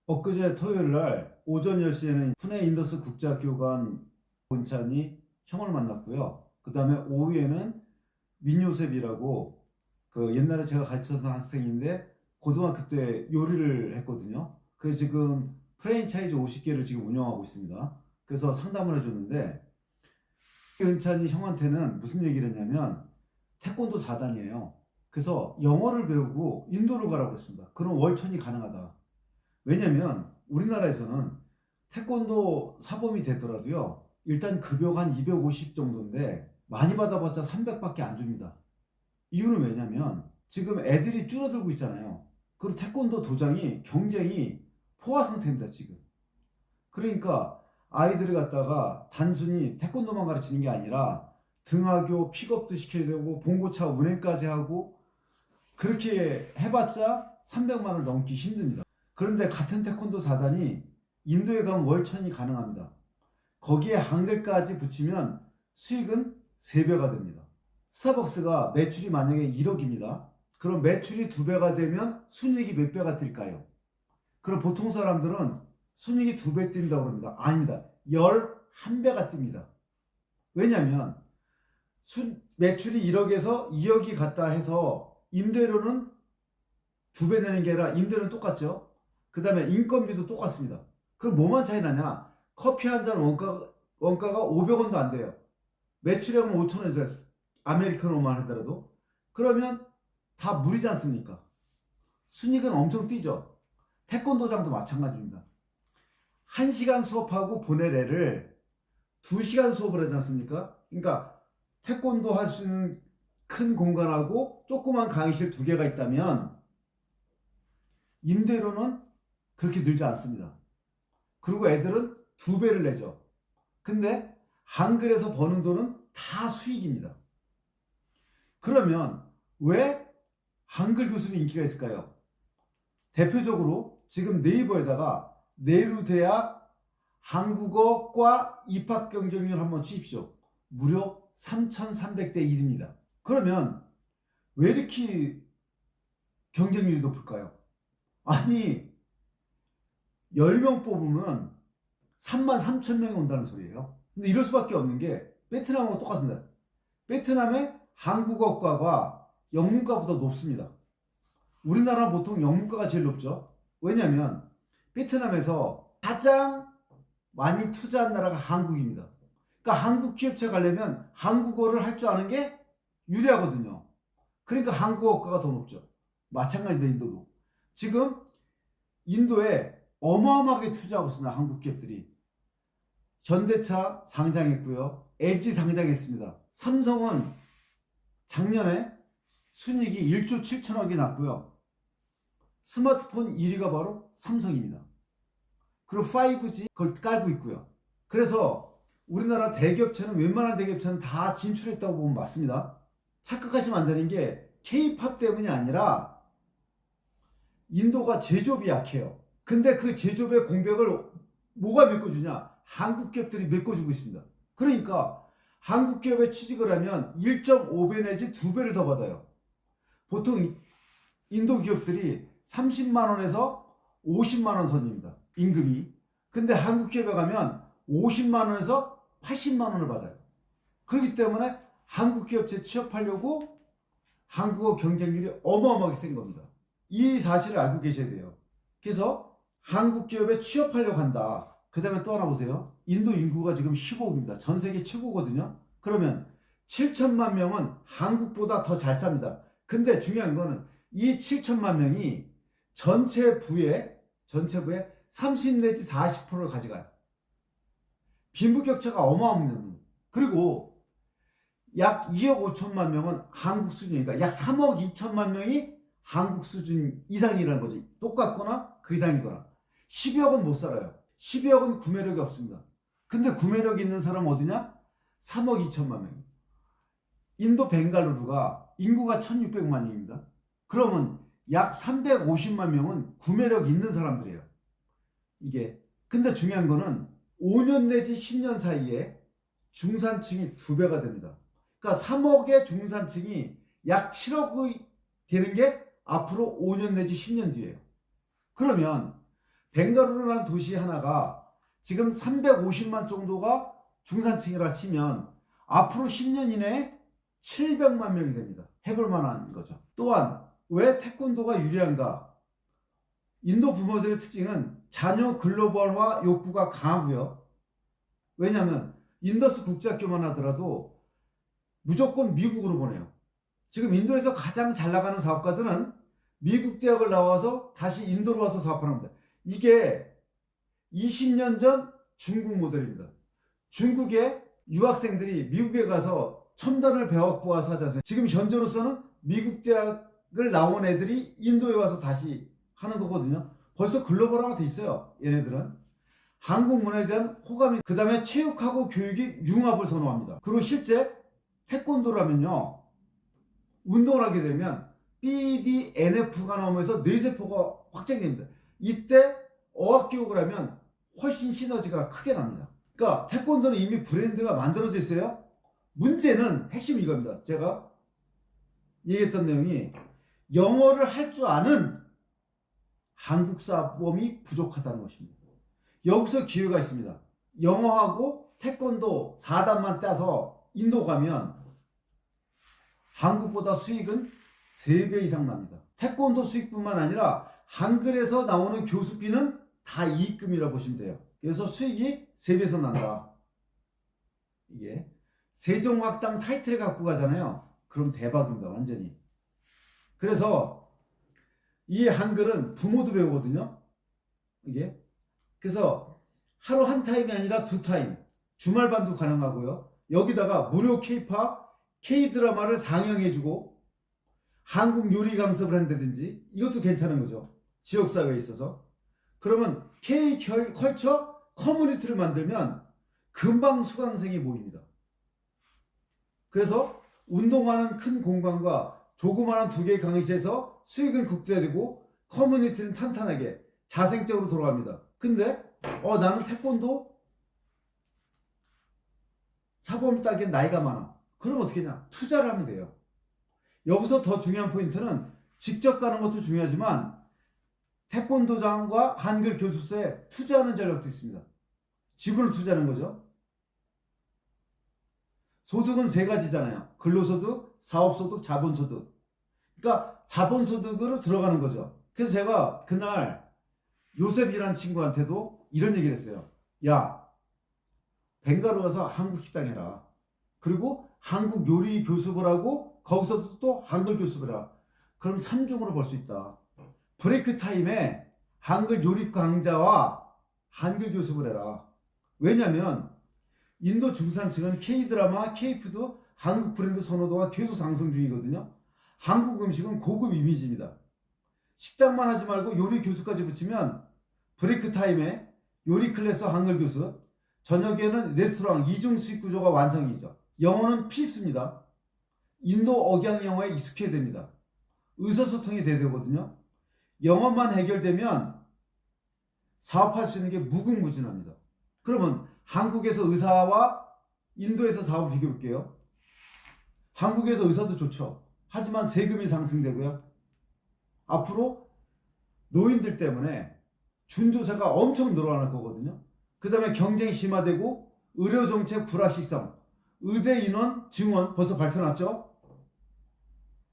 엊그제 토요일 날 오전 10시에는 푸네 인더스 국제학교 간 본찬이 형을 만났고요. 그 다음에 오후에는 민요셉이라고 그 옛날에 제가 가르쳤던 학생인데 고등학교 때 요리를 했거든요. 그래서 지금 프랜차이즈 50개를 지금 운영하고 있습니다. 그래서 상담을 해줬는데 은찬이 형한테는 무슨 얘기를 했냐면 태권도 4단이에요. 그래서 영어를 배우고 인도를 가라고 했습니다. 그럼 월천이 가능하다. 왜냐면 우리나라에서는 태권도 사범이 되더라도요. 일단 급여가 한 250 정도인데 많이 받아봤자 300밖에 안 줍니다. 이유는 왜냐면 지금 애들이 줄어들고 있잖아요. 그리고 태권도 도장이 경쟁이 포화 상태입니다, 지금. 그러니까 아이들을 갖다가 단순히 태권도만 가르치는 게 아니라 등하교 픽업도 시켜야 되고 봉고차 운행까지 하고 그렇게 해봤자 300만 원을 넘기 힘듭니다. 그런데 같은 태권도 4단이 인도에 가면 월천이 가능합니다. 거기에 한글까지 붙이면 수익은 3배가 됩니다. 스타벅스가 매출이 만약에 1억입니다. 그럼 매출이 2배가 되면 순이익이 몇 배가 뛸까요? 그럼 보통 사람들은 순이익이 2배 뛴다고 합니다. 아닙니다. 11배가 뜁니다. 왜냐하면 매출이 1억에서 2억이 갔다 해서 임대료는 2배 내는 게 아니라 임대료는 똑같죠. 그 다음에 인건비도 똑같습니다. 그럼 뭐만 차이 나냐? 커피 한 잔 원가가 500원도 안 돼요. 매출액은 5,000원에서 아메리카노만 하더라도. 그러면 다 무리지 않습니까? 순익은 엄청 뛰죠. 태권도장도 마찬가지입니다. 1시간 수업하고 보낼 애를 2시간 수업을 하지 않습니까? 그러니까 태권도 할 수 있는 큰 공간하고 조그만 강의실 2개가 있다면 임대료는 그렇게 늘지 않습니다. 그리고 애들은 2배를 내죠. 근데 한글에서 버는 돈은 다 수익입니다. 그러면 왜 한글 교습이 인기가 있을까요? 대표적으로 지금 네이버에다가 내루대학 한국어과 입학 경쟁률 한번 치십시오. 무려 3,300대 1입니다. 그러면 왜 이렇게 경쟁률이 높을까요? 아니 10명 뽑으면 33,000명이 온다는 소리예요. 근데 이럴 수밖에 없는 게 베트남하고 똑같습니다. 베트남의 한국어과가 영문과보다 높습니다. 우리나라는 보통 영문과가 제일 높죠. 왜냐하면 베트남에서 가장 많이 투자한 나라가 한국입니다. 그러니까 한국 기업체 가려면 한국어를 할 줄 아는 게 유리하거든요. 그러니까 한국어과가 더 높죠. 마찬가지로 인도도. 지금 인도에 어마어마하게 투자하고 있습니다. 한국 기업들이. 현대차 상장했고요. LG 상장했습니다. 삼성은 작년에 순이익이 1조 7천억이 났고요. 스마트폰 1위가 바로 삼성입니다. 그리고 5G 그걸 깔고 있고요. 그래서 우리나라 대기업체는 웬만한 대기업체는 다 진출했다고 보면 맞습니다. 착각하시면 안 되는 게 K-팝 때문이 아니라 인도가 제조업이 약해요. 근데 그 제조업의 공백을 뭐가 메꿔주냐? 한국 기업들이 메꿔주고 있습니다. 그러니까 한국 기업에 취직을 하면 1.5배 내지 2배를 더 받아요. 보통 인도 기업들이 30만 원에서 50만 원 선입니다. 임금이. 근데 한국 기업에 가면 50만 원에서 80만 원을 받아요. 그렇기 때문에 한국 기업체 취업하려고 한국어 경쟁률이 어마어마하게 센 겁니다. 이 사실을 알고 계셔야 돼요. 그래서 한국 기업에 취업하려고 한다. 그 다음에 또 하나 보세요. 인도 인구가 지금 15억입니다. 전 세계 최고거든요. 그러면 7천만 명은 한국보다 더 잘 삽니다. 근데 중요한 거는 이 7천만 명이 전체 부의 30 내지 40%를 가져가요. 빈부격차가 어마어마합니다. 그리고 약 2억 5천만 명은 한국 수준이니까 약 3억 2천만 명이 한국 수준 이상이라는 거지. 똑같거나 그 이상이거나. 12억은 못 살아요. 12억은 구매력이 없습니다. 근데 구매력 있는 사람은 어디냐? 3억 2천만 명. 인도 벵갈루루가 인구가 1600만입니다. 그러면 약 350만 명은 구매력 있는 사람들이에요. 이게. 근데 중요한 거는 5년 내지 10년 사이에 중산층이 2배가 됩니다. 그러니까 3억의 중산층이 약 7억이 되는 게 앞으로 5년 내지 10년 뒤에요. 그러면 벵가루르라는 도시 하나가 지금 350만 정도가 중산층이라 치면 앞으로 10년 이내에 700만 명이 됩니다. 해볼 만한 거죠. 또한 왜 태권도가 유리한가? 인도 부모들의 특징은 자녀 글로벌화 욕구가 강하고요. 왜냐하면 인더스 국제학교만 하더라도 무조건 미국으로 보내요. 지금 인도에서 가장 잘 나가는 사업가들은 미국 대학을 나와서 다시 인도로 와서 사업하는 겁니다. 이게 20년 전 중국 모델입니다. 중국의 유학생들이 미국에 가서 첨단을 배워갖고 와서 하지 않습니까? 지금 현재로서는 미국 대학을 나온 애들이 인도에 와서 다시 하는 거거든요. 벌써 글로벌화가 돼 있어요. 얘네들은. 한국 문화에 대한 호감이, 그 다음에 체육하고 교육이 융합을 선호합니다. 그리고 실제 태권도라면요, 운동을 하게 되면 BDNF가 나오면서 뇌세포가 확장됩니다. 이때 어학교육을 하면 훨씬 시너지가 크게 납니다. 그러니까 태권도는 이미 브랜드가 만들어져 있어요. 문제는 핵심이 이겁니다. 제가 얘기했던 내용이 영어를 할 줄 아는 한국 사범이 부족하다는 것입니다. 여기서 기회가 있습니다. 영어하고 태권도 4단만 따서 인도 가면 한국보다 수익은 3배 이상 납니다. 태권도 수익뿐만 아니라 한글에서 나오는 교수비는 다 이익금이라고 보시면 돼요. 그래서 수익이 3배에서 난다. 이게 세종학당 타이틀을 갖고 가잖아요. 그럼 대박입니다. 완전히. 그래서 이 한글은 부모도 배우거든요. 이게. 그래서 하루 한 타임이 아니라 2타임. 주말반도 가능하고요. 여기다가 무료 K-팝, K-드라마를 상영해주고 한국 요리 강습을 한다든지 이것도 괜찮은 거죠. 지역사회에 있어서. 그러면 K-컬처 커뮤니티를 만들면 금방 수강생이 모입니다. 그래서 운동하는 큰 공간과 조그마한 2개의 강의실에서 수익은 극대화되고 커뮤니티는 탄탄하게 자생적으로 돌아갑니다. 근데 나는 태권도 사범을 따기엔 나이가 많아. 그럼 어떻게 하냐? 투자를 하면 돼요. 여기서 더 중요한 포인트는 직접 가는 것도 중요하지만 태권도장과 한글 교습소에 투자하는 전략도 있습니다. 지분을 투자하는 거죠. 소득은 3가지잖아요. 근로소득, 사업소득, 자본소득. 그러니까 자본소득으로 들어가는 거죠. 그래서 제가 그날 요셉이라는 친구한테도 이런 얘기를 했어요. 야, 벵가루 가서 한국 식당 해라. 그리고 한국 요리 교습을 하고 거기서도 또 한글 교습을 해라. 그럼 3중으로 벌 수 있다. 브레이크 타임에 한글 요리 강좌와 한글 교습을 해라. 왜냐면 인도 중산층은 K-드라마, K-푸드, 한국 브랜드 선호도가 계속 상승 중이거든요. 한국 음식은 고급 이미지입니다. 식당만 하지 말고 요리 교습까지 붙이면 브레이크 타임에 요리 클래스 한글 교습, 저녁에는 레스토랑 2중 수익 구조가 완성이죠. 영어는 필수입니다. 인도 억양 영어에 익숙해야 됩니다. 의사소통이 돼야 되거든요. 영어만 해결되면 사업할 수 있는 게 무궁무진합니다. 그러면 한국에서 의사와 인도에서 사업을 비교해 볼게요. 한국에서 의사도 좋죠. 하지만 세금이 상승되고요. 앞으로 노인들 때문에 준조사가 엄청 늘어날 거거든요. 그 다음에 경쟁이 심화되고 의료정책 불확실성, 의대 인원 증원 벌써 발표났죠.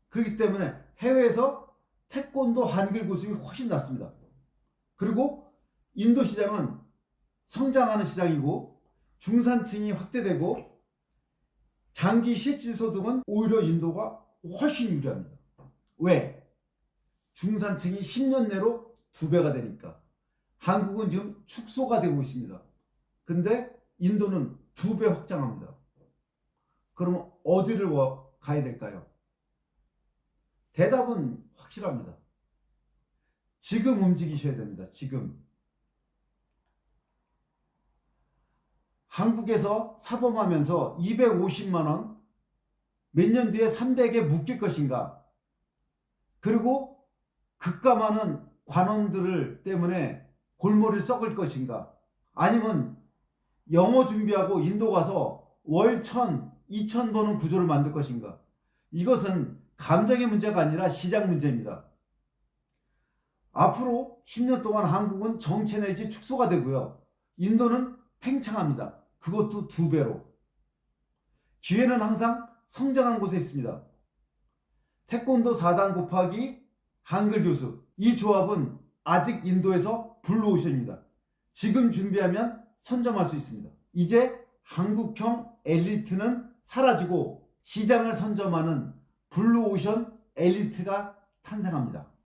그렇기 때문에 해외에서 태권도 한글 교습이 훨씬 낫습니다. 그리고 인도 시장은 성장하는 시장이고 중산층이 확대되고 장기 실질소득은 오히려 인도가 훨씬 유리합니다. 왜? 중산층이 10년 내로 2배가 되니까. 한국은 지금 축소가 되고 있습니다. 근데 인도는 2배 확장합니다. 그러면 어디를 가야 될까요? 대답은 확실합니다. 지금 움직이셔야 됩니다. 지금. 한국에서 사범하면서 250만 원, 몇 년 뒤에 300에 묶일 것인가? 그리고 급감하는 관원들을 때문에 골머리를 썩을 것인가? 아니면 영어 준비하고 인도 가서 월 1,000, 2,000 버는 구조를 만들 것인가? 이것은 감정의 문제가 아니라 시장 문제입니다. 앞으로 10년 동안 한국은 정체 내지 축소가 되고요. 인도는 팽창합니다. 그것도 2배로. 기회는 항상 성장하는 곳에 있습니다. 태권도 4단 곱하기 한글 교수. 이 조합은 아직 인도에서 블루오션입니다. 지금 준비하면 선점할 수 있습니다. 이제 한국형 엘리트는 사라지고 시장을 선점하는 블루오션 엘리트가 탄생합니다.